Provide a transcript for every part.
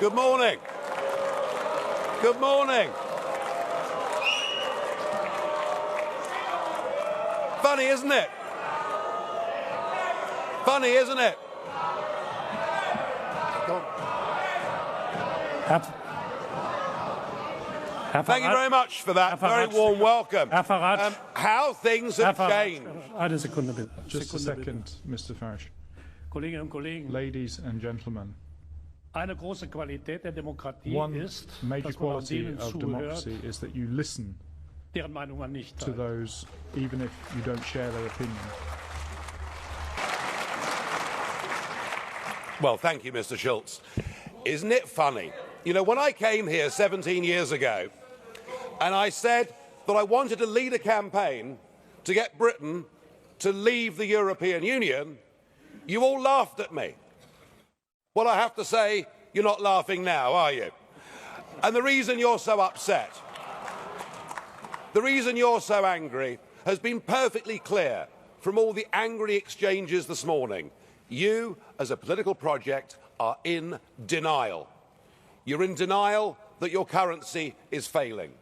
Good morning. Good morning. Funny, isn't it? Funny, isn't it? Thank you very much for that very warm welcome. How things have changed. Just a second, Mr. Farage. Ladies and gentlemen, one major quality of democracy is that you listen to those, even if you don't share their opinion. Well, thank you, Mr. Schultz. Isn't it funny? You know, when I came here 17 years ago, and I said that I wanted to lead a campaign to get Britain to leave the European Union, you all laughed at me. Well, I have to say, you're not laughing now, are you? And the reason you're so upset, the reason you're so angry, has been perfectly clear from all the angry exchanges this morning. You, as a political project, are in denial. You're in denial that your currency is failing.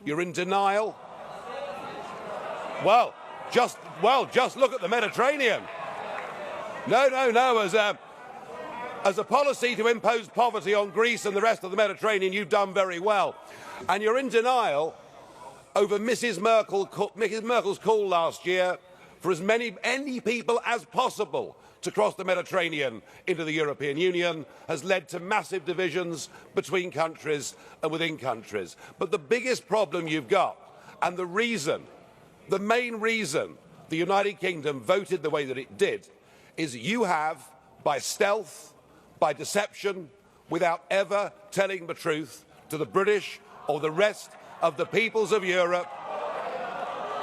You're in denial. Well, just look at the Mediterranean. No. As a policy to impose poverty on Greece and the rest of the Mediterranean, you've done very well. And you're in denial over Mrs. Merkel's call last year for as many people as possible to cross the Mediterranean into the European Union has led to massive divisions between countries and within countries. But the biggest problem you've got, and the main reason the United Kingdom voted the way that it did, is you have, by stealth, by deception, without ever telling the truth to the British or the rest of the peoples of Europe,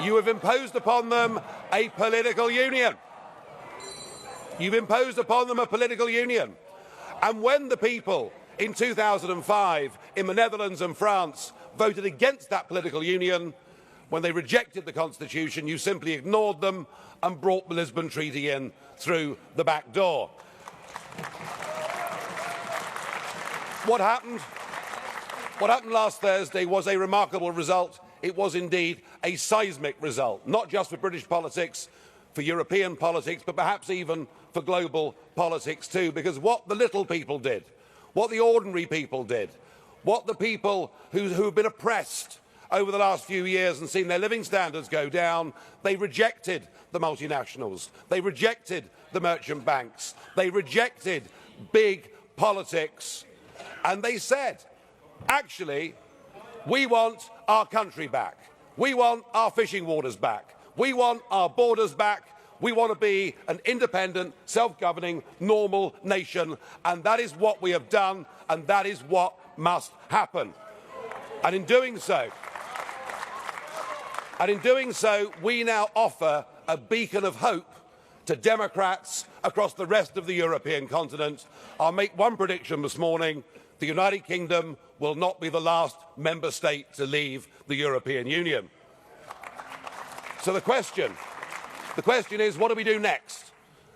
you have imposed upon them a political union. You've imposed upon them a political union. And when the people in 2005 in the Netherlands and France voted against that political union, when they rejected the Constitution, you simply ignored them and brought the Lisbon Treaty in through the back door. What happened last Thursday was a remarkable result. It was indeed a seismic result, not just for British politics, for European politics, but perhaps even for global politics too, because what the little people did, what the ordinary people did, what the people who've been oppressed over the last few years and seen their living standards go down, they rejected the multinationals, they rejected the merchant banks, they rejected big politics, and they said, actually, we want our country back, we want our fishing waters back, we want our borders back, we want to be an independent, self-governing, normal nation, and that is what we have done, and that is what must happen. And in doing so, we now offer a beacon of hope to Democrats across the rest of the European continent. I'll make one prediction this morning. The United Kingdom will not be the last member state to leave the European Union. So the question is, what do we do next?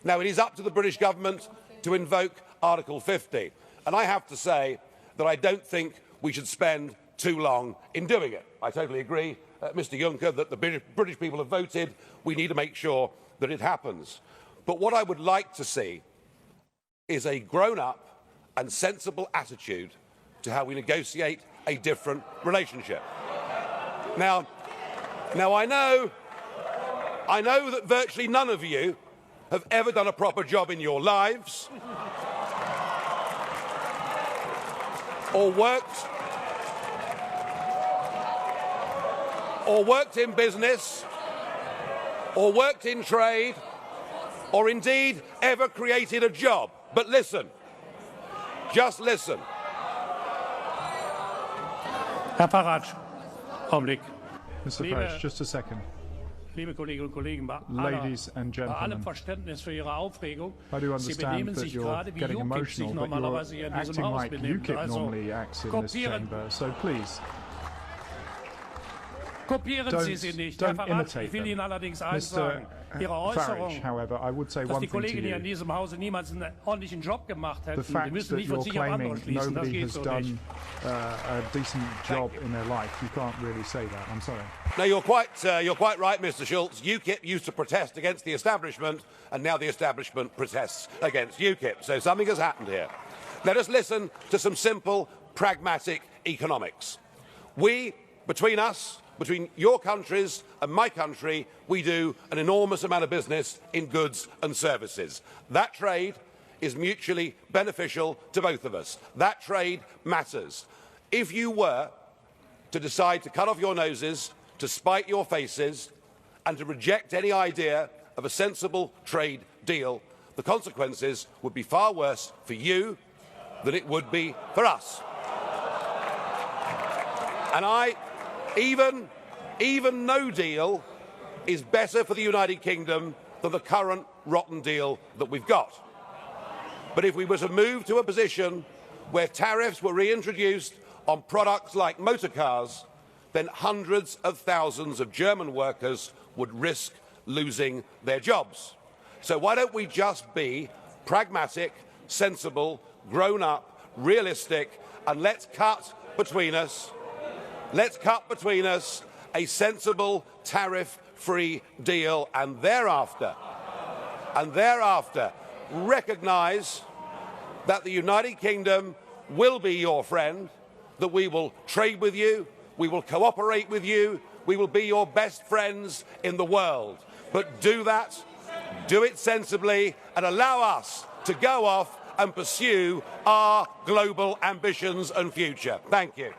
Now, it is up to the British government to invoke Article 50. And I have to say that I don't think we should spend too long in doing it. I totally agree, Mr. Juncker, that the British people have voted. We need to make sure that it happens. But what I would like to see is a grown-up and sensible attitude to how we negotiate a different relationship. Now I know that virtually none of you have ever done a proper job in your lives or worked in business or worked in trade or indeed ever created a job. But listen, just listen. Herr Farage, Augenblick. Mr. Farage, just a second. Ladies and gentlemen, I do understand that you're getting emotional, but you're acting like UKIP normally acts in this chamber, so please. Kopieren Sie sie nicht, Herr don't Farage. imitate Ich will them. Ihnen allerdings eins Mr. sagen. Ihre Äußerung, Farage, however, I would say dass one die thing to Kollegen hier in you. diesem Hause niemals einen ordentlichen Job gemacht The hätten, die fact müssen that nicht von you're sich auf andere claiming schließen. Das nobody geht has so done nicht. a decent job in their life, you can't really say that. I'm sorry. No, you're quite right, Mr. Schulz. UKIP used to protest against the establishment, and now the establishment protests against UKIP. So something has happened here. Let us listen to some simple, pragmatic economics. We, between us, between your countries and my country, we do an enormous amount of business in goods and services. That trade is mutually beneficial to both of us. That trade matters. If you were to decide to cut off your noses, to spite your faces, and to reject any idea of a sensible trade deal, the consequences would be far worse for you than it would be for us. And even no deal is better for the United Kingdom than the current rotten deal that we've got. But if we were to move to a position where tariffs were reintroduced on products like motor cars, then hundreds of thousands of German workers would risk losing their jobs. So why don't we just be pragmatic, sensible, grown up, realistic, and let's cut between us a sensible tariff-free deal, and thereafter recognise that the United Kingdom will be your friend, that we will trade with you, we will cooperate with you, we will be your best friends in the world. But do that, do it sensibly, and allow us to go off and pursue our global ambitions and future. Thank you.